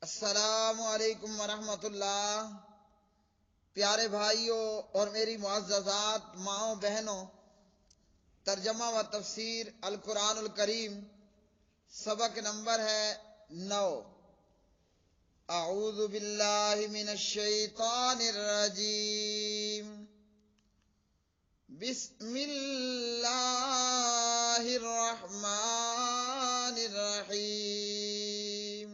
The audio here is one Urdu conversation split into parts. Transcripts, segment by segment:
السلام علیکم ورحمۃ اللہ۔ پیارے بھائیوں اور میری معززات ماؤں بہنوں، ترجمہ و تفسیر القرآن الکریم، سبق نمبر ہے 9۔ اعوذ باللہ من الشیطان الرجیم، بسم اللہ الرحمن الرحیم۔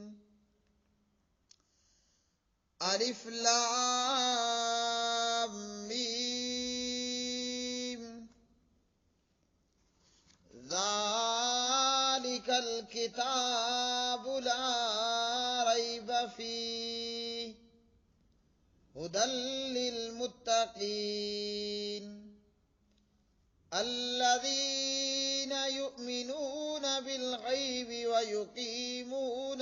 الف لام میم، ذالک الکتاب لا ریب فیہ ھدی للمتقین الذین یؤمنون بالغیب ویقیمون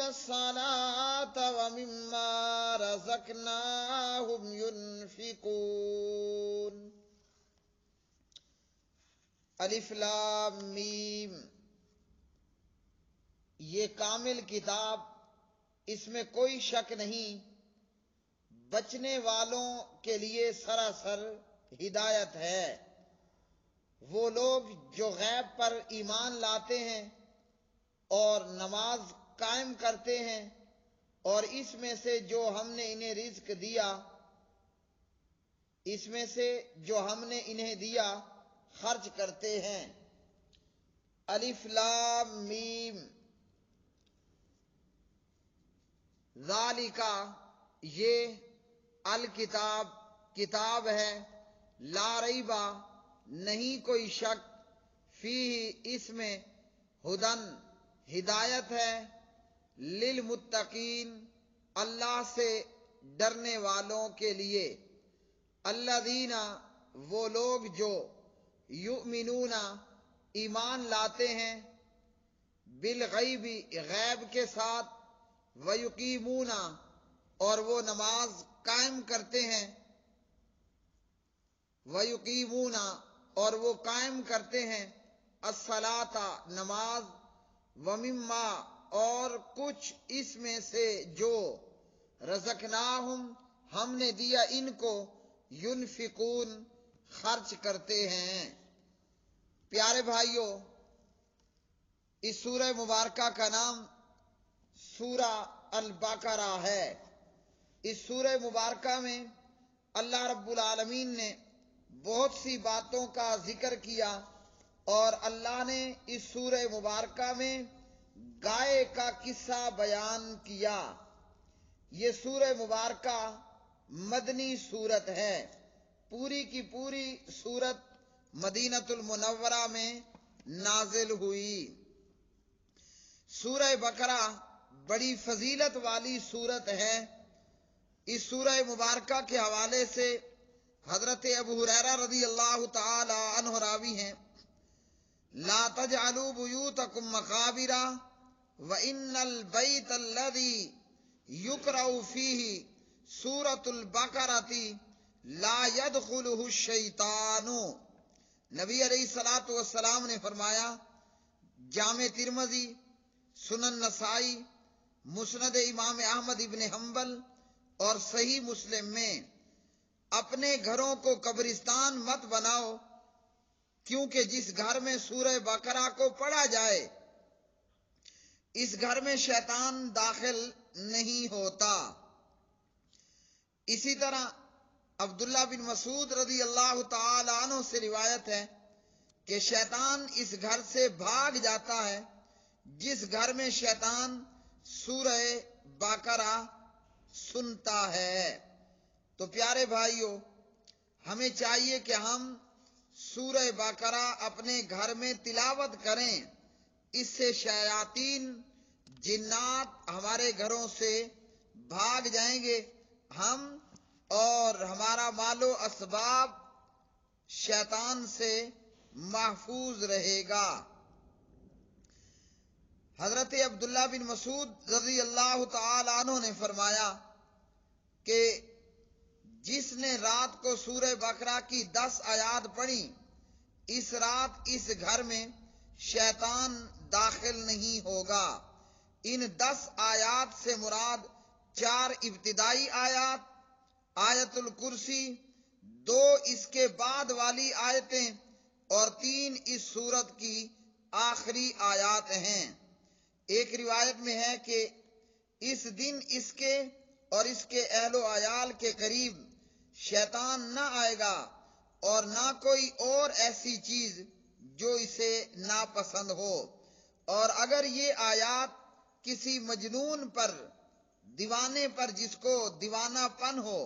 الصلاة ومما رزقناهم ينفقون۔ الف لام میم، یہ کامل کتاب، اس میں کوئی شک نہیں، بچنے والوں کے لیے سراسر ہدایت ہے۔ وہ لوگ جو غیب پر ایمان لاتے ہیں اور نماز قائم کرتے ہیں اور اس میں سے جو ہم نے انہیں رزق دیا، اس میں سے جو ہم نے انہیں دیا خرچ کرتے ہیں۔ الف لام میم، ذالکا، یہ الکتاب، کتاب ہے، لا ریبہ، نہیں کوئی شک، فیہ، اس میں، ھدی، ہدایت ہے، للمتقین، اللہ سے ڈرنے والوں کے لیے، الذین، وہ لوگ جو یؤمنون، ایمان لاتے ہیں، بالغیب، غیب کے ساتھ، ویقیمون، اور وہ نماز قائم کرتے ہیں، ویقیمون، اور وہ قائم کرتے ہیں، الصلاۃ، نماز، ومما، اور کچھ اس میں سے جو رزقناہم، ہم نے دیا ان کو، ينفقون، خرچ کرتے ہیں۔ پیارے بھائیوں، اس سورہ مبارکہ کا نام سورہ البقرہ ہے۔ اس سورہ مبارکہ میں اللہ رب العالمین نے بہت سی باتوں کا ذکر کیا، اور اللہ نے اس سورہ مبارکہ میں گائے کا قصہ بیان کیا۔ یہ سورہ مبارکہ مدنی سورت ہے، پوری کی پوری سورت مدینۃ المنورہ میں نازل ہوئی۔ سورہ بقرہ بڑی فضیلت والی سورت ہے۔ اس سورہ مبارکہ کے حوالے سے حضرت ابو ہریرہ رضی اللہ تعالی عنہ راوی ہیں، لا تجعلوا بیوتکم مقابر وان البیت الذی یقرأ فیہ سورۃ البقرۃ لا يدخلہ الشیطان۔ نبی علیہ الصلوۃ والسلام نے فرمایا، جامع ترمذی، سنن نسائی، مسند امام احمد ابن حنبل اور صحیح مسلم میں، اپنے گھروں کو قبرستان مت بناؤ، کیونکہ جس گھر میں سورہ بقرہ کو پڑھا جائے اس گھر میں شیطان داخل نہیں ہوتا۔ اسی طرح عبداللہ بن مسعود رضی اللہ تعالی عنہ سے روایت ہے کہ شیطان اس گھر سے بھاگ جاتا ہے جس گھر میں شیطان سورہ بقرہ سنتا ہے۔ تو پیارے بھائیوں، ہمیں چاہیے کہ ہم سورہ بقرہ اپنے گھر میں تلاوت کریں، اس سے شیاطین، جنات ہمارے گھروں سے بھاگ جائیں گے، ہم اور ہمارا مال و اسباب شیطان سے محفوظ رہے گا۔ حضرت عبداللہ بن مسعود رضی اللہ تعالی عنہ نے فرمایا کہ جس نے رات کو سورہ بقرہ کی 10 آیات پڑھی، اس رات اس گھر میں شیطان داخل نہیں ہوگا۔ ان 10 آیات سے مراد 4 ابتدائی آیات، آیت الکرسی، 2 اس کے بعد والی آیتیں اور 3 اس سورت کی آخری آیات ہیں۔ ایک روایت میں ہے کہ اس دن اس کے اور اس کے اہل و عیال کے قریب شیطان نہ آئے گا اور نہ کوئی اور ایسی چیز جو اسے ناپسند ہو، اور اگر یہ آیات کسی مجنون پر، دیوانے پر، جس کو دیوانہ پن ہو،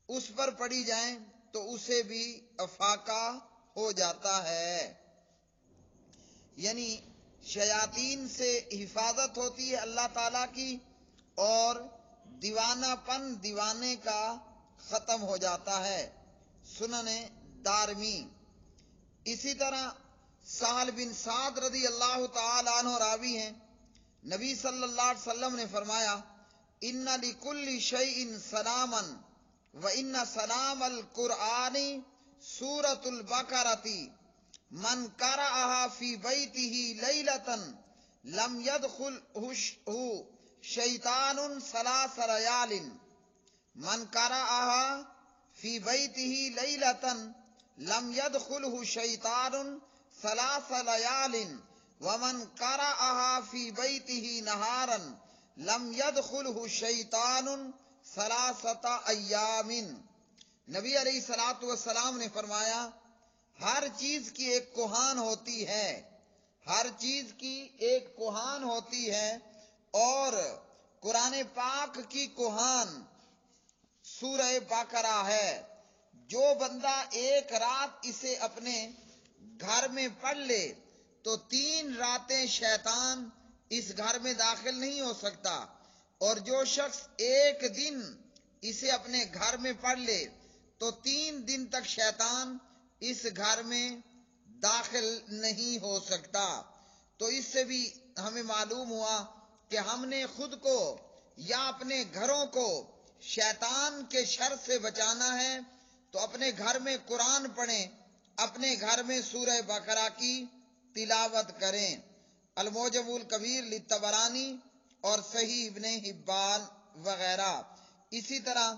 اس پر پڑھی جائیں تو اسے بھی افاقہ ہو جاتا ہے۔ یعنی شیاطین سے حفاظت ہوتی ہے اللہ تعالیٰ کی، اور دیوانہ پن دیوانے کا ختم ہو جاتا ہے۔ سنن دارمی۔ اسی طرح سہل بن سعد رضی اللہ تعالی عنہ راوی ہیں، نبی صلی اللہ علیہ وسلم نے فرمایا، ان لکل شیء سلاما وان سلام القرآن سورۃ البقرۃ من قرأها فی بیتہ لیلۃ لم يدخلہ شیطان 3 لیال، من قرأها فی بیتہ لیلۃ لم يدخلہ شیطان 3 لیال ومن قرأها فی بیتہ نہارا لم يدخلہ شیطان 3 ایام۔ نبی علیہ الصلوۃ والسلام نے فرمایا، ہر چیز کی ایک کوہان ہوتی ہے، ہر چیز کی ایک کوہان ہوتی ہے، اور قرآن پاک کی کوہان سورہ بقرہ ہے۔ جو بندہ ایک رات اسے اپنے گھر میں پڑھ لے تو 3 راتیں شیطان اس گھر میں داخل نہیں ہو سکتا، اور جو شخص ایک دن اسے اپنے گھر میں پڑھ لے تو 3 دن تک شیطان اس گھر میں داخل نہیں ہو سکتا۔ تو اس سے بھی ہمیں معلوم ہوا کہ ہم نے خود کو یا اپنے گھروں کو شیطان کے شر سے بچانا ہے تو اپنے گھر میں قرآن پڑھیں، اپنے گھر میں سورہ بقرہ کی تلاوت کریں۔ المعجم الکبیر للطبرانی اور صحیح ابن حبان وغیرہ۔ اسی طرح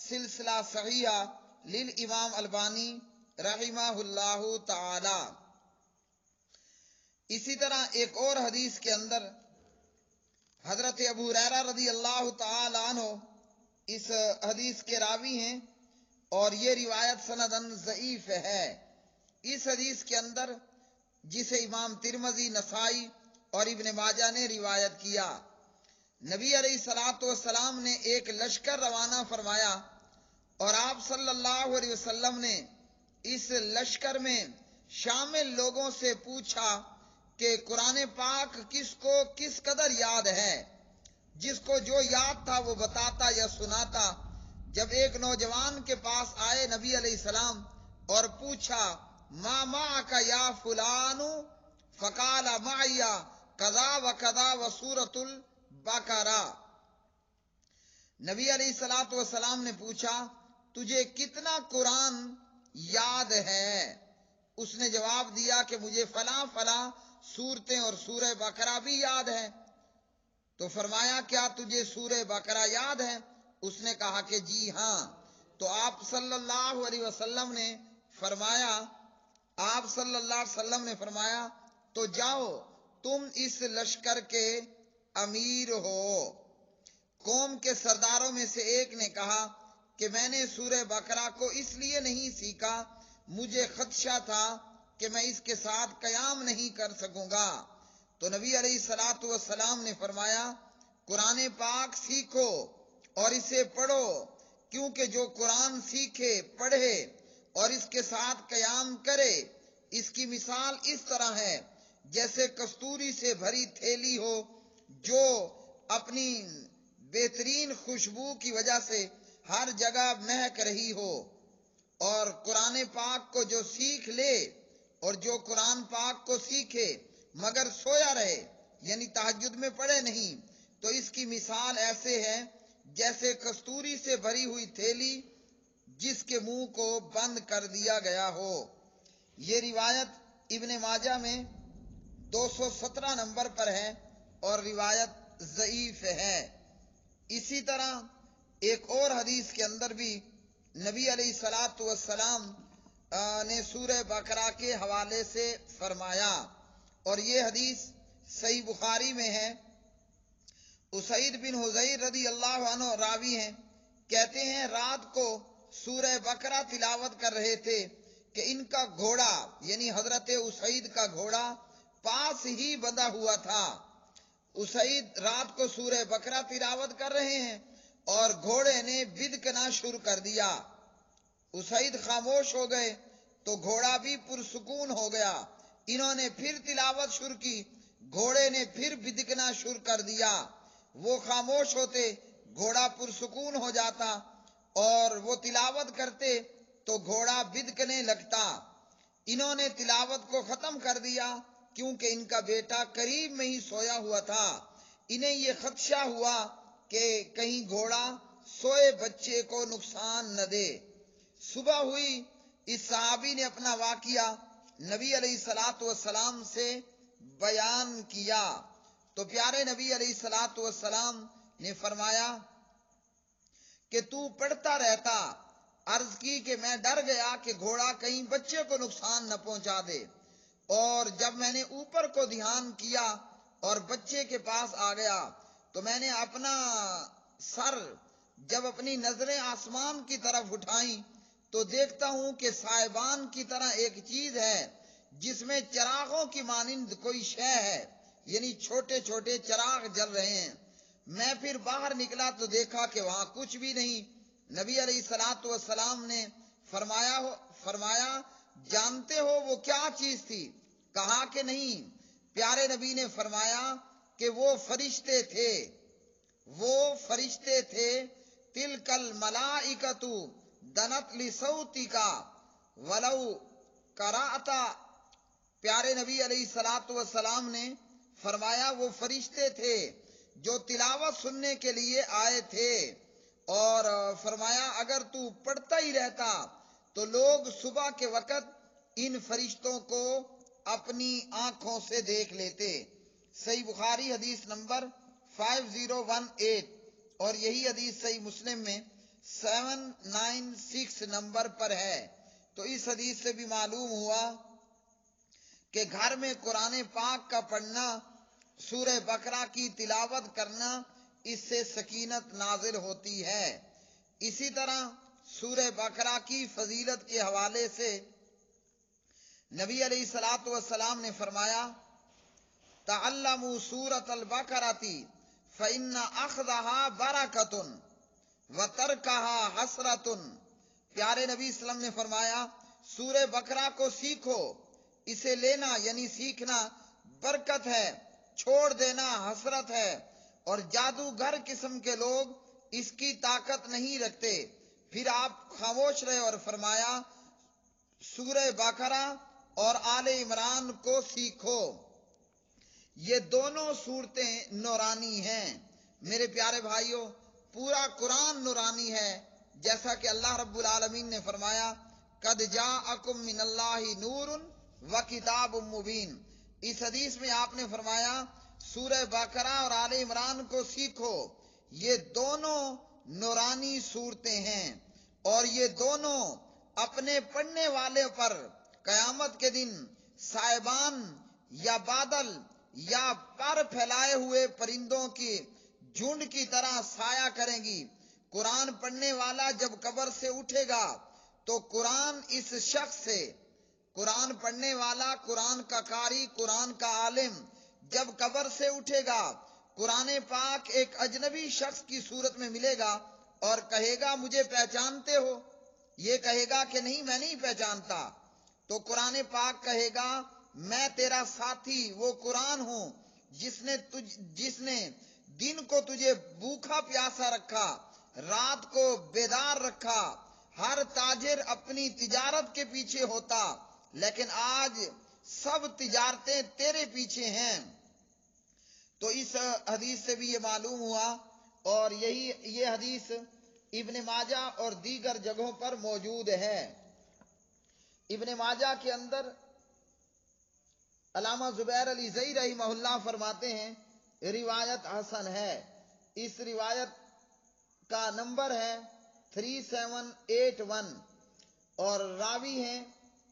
سلسلہ صحیحہ للامام البانی رحمہ اللہ تعالی۔ اسی طرح ایک اور حدیث کے اندر حضرت ابو ہریرہ رضی اللہ تعالی عنہ اس حدیث کے راوی ہیں، اور یہ روایت سندن ضعیف ہے۔ اس حدیث کے اندر جسے امام ترمذی، نسائی اور ابن ماجہ نے روایت کیا، نبی علیہ الصلوۃ والسلام نے ایک لشکر روانہ فرمایا، اور آپ صلی اللہ علیہ وسلم نے اس لشکر میں شامل لوگوں سے پوچھا کہ قرآن پاک کس کو کس قدر یاد ہے؟ جس کو جو یاد تھا وہ بتاتا یا سناتا۔ جب ایک نوجوان کے پاس آئے نبی علیہ السلام اور پوچھا، ما معک یا فلان؟ فقال معی کذا و کذا و سورۃ البقرہ۔ نبی علیہ الصلوۃ والسلام نے پوچھا، تجھے کتنا قرآن یاد ہے؟ اس نے جواب دیا کہ مجھے فلاں فلاں سورتیں اور سورہ بقرہ بھی یاد ہے۔ تو فرمایا، کیا تجھے سورہ بقرہ یاد ہے؟ اس نے کہا کہ جی ہاں۔ تو آپ صلی اللہ علیہ وسلم نے فرمایا تو جاؤ، تم اس لشکر کے امیر ہو۔ قوم کے سرداروں میں سے ایک نے کہا کہ میں نے سورہ بقرہ کو اس لیے نہیں سیکھا، مجھے خدشہ تھا کہ میں اس کے ساتھ قیام نہیں کر سکوں گا۔ تو نبی علیہ الصلوۃ والسلام نے فرمایا، قرآن پاک سیکھو اور اسے پڑھو، کیونکہ جو قرآن سیکھے، پڑھے اور اس کے ساتھ قیام کرے، اس کی مثال اس طرح ہے جیسے کستوری سے بھری تھیلی ہو جو اپنی بہترین خوشبو کی وجہ سے ہر جگہ مہک رہی ہو۔ اور قرآن پاک کو جو سیکھ لے اور جو قرآن پاک کو سیکھے مگر سویا رہے، یعنی تہجد میں پڑھے نہیں، تو اس کی مثال ایسے ہے جیسے کستوری سے بھری ہوئی تھیلی جس کے منہ کو بند کر دیا گیا ہو۔ یہ روایت ابن ماجہ میں 217 نمبر پر ہے اور روایت ضعیف ہے۔ اسی طرح ایک اور حدیث کے اندر بھی نبی علیہ الصلوۃ والسلام نے سورہ بقرہ کے حوالے سے فرمایا، اور یہ حدیث صحیح بخاری میں ہے۔ اسید بن حضیر رضی اللہ عنہ راوی ہیں، کہتے ہیں رات کو سورہ بقرہ تلاوت کر رہے تھے کہ ان کا گھوڑا یعنی حضرت اسید کا گھوڑا پاس ہی بندھا ہوا تھا۔ اسید رات کو سورہ بقرہ تلاوت کر رہے ہیں اور گھوڑے نے بدکنا شروع کر دیا۔ اسید خاموش ہو گئے تو گھوڑا بھی پرسکون ہو گیا۔ انہوں نے پھر تلاوت شروع کی، گھوڑے نے پھر بدکنا شروع کر دیا۔ وہ خاموش ہوتے، گھوڑا پرسکون ہو جاتا، اور وہ تلاوت کرتے تو گھوڑا بدکنے لگتا۔ انہوں نے تلاوت کو ختم کر دیا کیونکہ ان کا بیٹا قریب میں ہی سویا ہوا تھا۔ انہیں یہ خدشہ ہوا کہ کہیں گھوڑا سوئے بچے کو نقصان نہ دے۔ صبح ہوئی، اس صحابی نے اپنا واقعہ نبی علیہ الصلوۃ والسلام سے بیان کیا تو پیارے نبی علیہ الصلوۃ والسلام نے فرمایا کہ تو پڑھتا رہتا۔ عرض کی کہ میں ڈر گیا کہ گھوڑا کہیں بچے کو نقصان نہ پہنچا دے، اور جب میں نے اوپر کو دھیان کیا اور بچے کے پاس آ گیا تو میں نے اپنا سر جب اپنی نظریں آسمان کی طرف اٹھائیں تو دیکھتا ہوں کہ سائبان کی طرح ایک چیز ہے جس میں چراغوں کی مانند کوئی شے ہے، یعنی چھوٹے چھوٹے چراغ جل رہے ہیں۔ میں پھر باہر نکلا تو دیکھا کہ وہاں کچھ بھی نہیں۔ نبی علیہ الصلوۃ والسلام نے فرمایا جانتے ہو وہ کیا چیز تھی؟ کہا کہ نہیں۔ پیارے نبی نے فرمایا کہ وہ فرشتے تھے تلک الملائکۃ دنت لصوتک ولو قرأت۔ پیارے نبی علیہ الصلوۃ والسلام نے فرمایا وہ فرشتے تھے جو تلاوت سننے کے لیے آئے تھے، اور فرمایا اگر تو پڑھتا ہی رہتا تو لوگ صبح کے وقت ان فرشتوں کو اپنی آنکھوں سے دیکھ لیتے۔ صحیح بخاری حدیث نمبر 5018، اور یہی حدیث صحیح مسلم میں 796 نمبر پر ہے۔ تو اس حدیث سے بھی معلوم ہوا کہ گھر میں قرآن پاک کا پڑھنا، سورہ بقرہ کی تلاوت کرنا، اس سے سکینت نازل ہوتی ہے۔ اسی طرح سورہ بقرہ کی فضیلت کے حوالے سے نبی علیہ الصلوۃ والسلام نے فرمایا تعلموا سورۃ البقرۃ فإن أخذها برکۃ وترکها حسرۃ۔ پیارے نبی صلی اللہ علیہ وسلم نے فرمایا سورہ بقرہ کو سیکھو، اسے لینا یعنی سیکھنا برکت ہے، چھوڑ دینا حسرت ہے، اور جادوگر قسم کے لوگ اس کی طاقت نہیں رکھتے۔ پھر آپ خاموش رہے اور فرمایا سورہ بقرہ اور آل عمران کو سیکھو۔ یہ دونوں صورتیں نورانی ہیں۔ میرے پیارے بھائیوں، پورا قرآن نورانی ہے، جیسا کہ اللہ رب العالمین نے فرمایا قد جاءکم من اللہ نور وکتاب مبین۔ اس حدیث میں آپ نے فرمایا سورہ بقرہ اور آل عمران کو سیکھو۔ یہ دونوں نورانی صورتیں ہیں، اور یہ دونوں اپنے پڑھنے والے پر قیامت کے دن سائبان یا بادل یا پر پھیلائے ہوئے پرندوں کی جھنڈ کی طرح سایہ کریں گی۔ قرآن پڑھنے والا جب قبر سے اٹھے گا تو قرآن اس شخص سے، قرآن پڑھنے والا، قرآن کا قاری، قرآن کا عالم جب قبر سے اٹھے گا، قرآن پاک ایک اجنبی شخص کی صورت میں ملے گا اور کہے گا مجھے پہچانتے ہو؟ یہ کہے گا کہ نہیں میں نہیں پہچانتا۔ تو قرآن پاک کہے گا میں تیرا ساتھی وہ قرآن ہوں جس نے دن کو تجھے بھوکا پیاسا رکھا، رات کو بیدار رکھا۔ ہر تاجر اپنی تجارت کے پیچھے ہوتا، لیکن آج سب تجارتیں تیرے پیچھے ہیں۔ تو اس حدیث سے بھی یہ معلوم ہوا، اور یہ حدیث ابن ماجہ اور دیگر جگہوں پر موجود ہے۔ ابن ماجہ کے اندر علامہ زبیر علی زئی رحمہ اللہ فرماتے ہیں روایت حسن ہے. اس روایت کا نمبر ہے 3781 اور راوی ہیں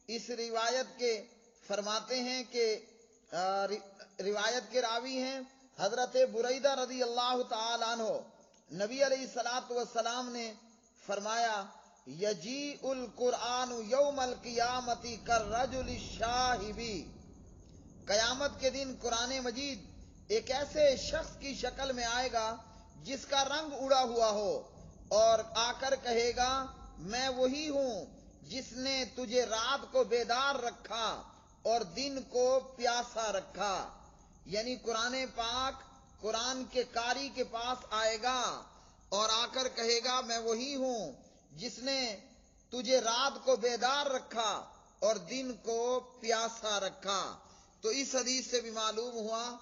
اس روایت کے، فرماتے ہیں کہ روایت کے راوی ہیں حضرت بریدہ رضی اللہ تعالی عنہ. نبی علیہ الصلوۃ والسلام نے فرمایا یجیء القرآن یوم القیامت کالرجل الشاہب، قیامت کے دن قرآن مجید ایک ایسے شخص کی شکل میں آئے گا جس کا رنگ اڑا ہوا ہو، اور آ کر کہے گا میں وہی ہوں جس نے تجھے رات کو بیدار رکھا اور دن کو پیاسا رکھا. یعنی قرآن پاک قرآن کے قاری کے پاس آئے گا اور آ کر کہے گا میں وہی ہوں جس نے تجھے رات کو بیدار رکھا اور دن کو پیاسا رکھا. تو اس حدیث سے بھی معلوم ہوا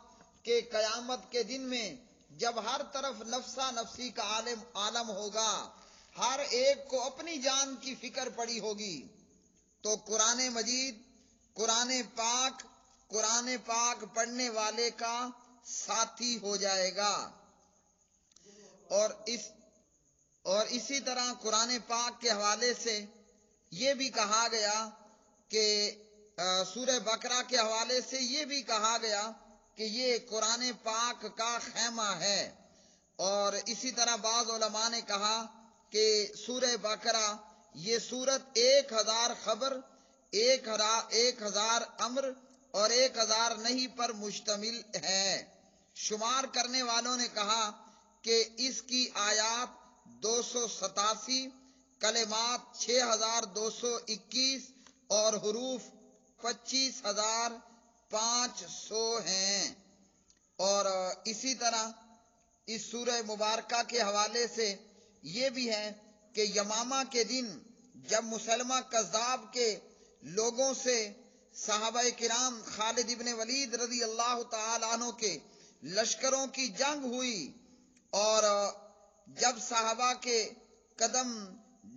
کہ قیامت کے دن میں جب ہر طرف نفسا نفسی کا عالم ہوگا، ہر ایک کو اپنی جان کی فکر پڑی ہوگی، تو قرآن مجید قرآن پاک پڑھنے والے کا ساتھی ہو جائے گا. اور اسی طرح قرآن پاک کے حوالے سے یہ بھی کہا گیا کہ سورہ بقرہ کے حوالے سے یہ بھی کہا گیا کہ یہ قرآن پاک کا خیمہ ہے. اور اسی طرح بعض علماء نے کہا کہ سورہ بقرہ یہ سورت 1000 خبر، 1000 امر اور 1000 نہیں پر مشتمل ہے. شمار کرنے والوں نے کہا کہ اس کی آیات 287، کلمات 6221 اور حروف 25500 ہیں. اور اسی طرح اس سورہ مبارکہ کے حوالے سے یہ بھی ہے کہ یمامہ کے دن جب مسلمہ کذاب کے لوگوں سے صحابہ کرام خالد ابن ولید رضی اللہ تعالی عنہ کے لشکروں کی جنگ ہوئی، اور جب صحابہ کے قدم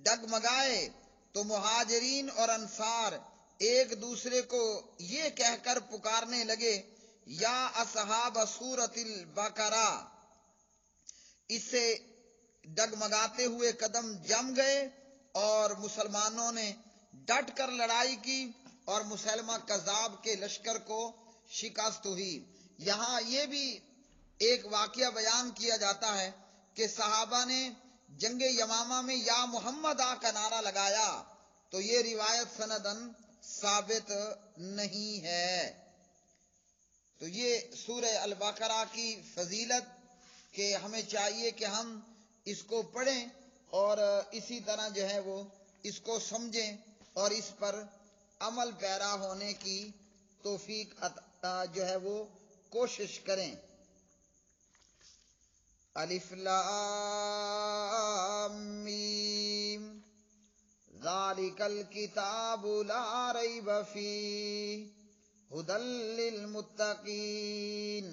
ڈگمگائے تو مہاجرین اور انصار ایک دوسرے کو یہ کہہ کر پکارنے لگے یا اصحاب سورۃ البقرہ. اس سے ڈگمگاتے ہوئے قدم جم گئے اور مسلمانوں نے ڈٹ کر لڑائی کی اور مسلمہ کذاب کے لشکر کو شکست ہوئی. یہاں یہ بھی ایک واقعہ بیان کیا جاتا ہے کہ صحابہ نے جنگ یمامہ میں یا محمد آ کا نعرہ لگایا، تو یہ روایت سندن ثابت نہیں ہے. تو یہ سورہ البقرہ کی فضیلت کہ ہمیں چاہیے کہ ہم اس کو پڑھیں اور اسی طرح جو ہے وہ اس کو سمجھیں اور اس پر عمل پیرا ہونے کی توفیق جو ہے وہ کوشش کریں. الف لام میم ذالک الکتاب لا ریب فیہ ھدی للمتقین.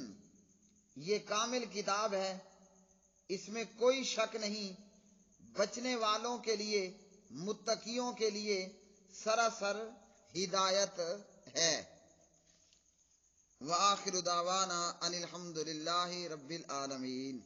یہ کامل کتاب ہے، اس میں کوئی شک نہیں، بچنے والوں کے لیے، متقیوں کے لیے سراسر ہدایت ہے. وآخر دعوانا ان الحمد للہ رب العالمین.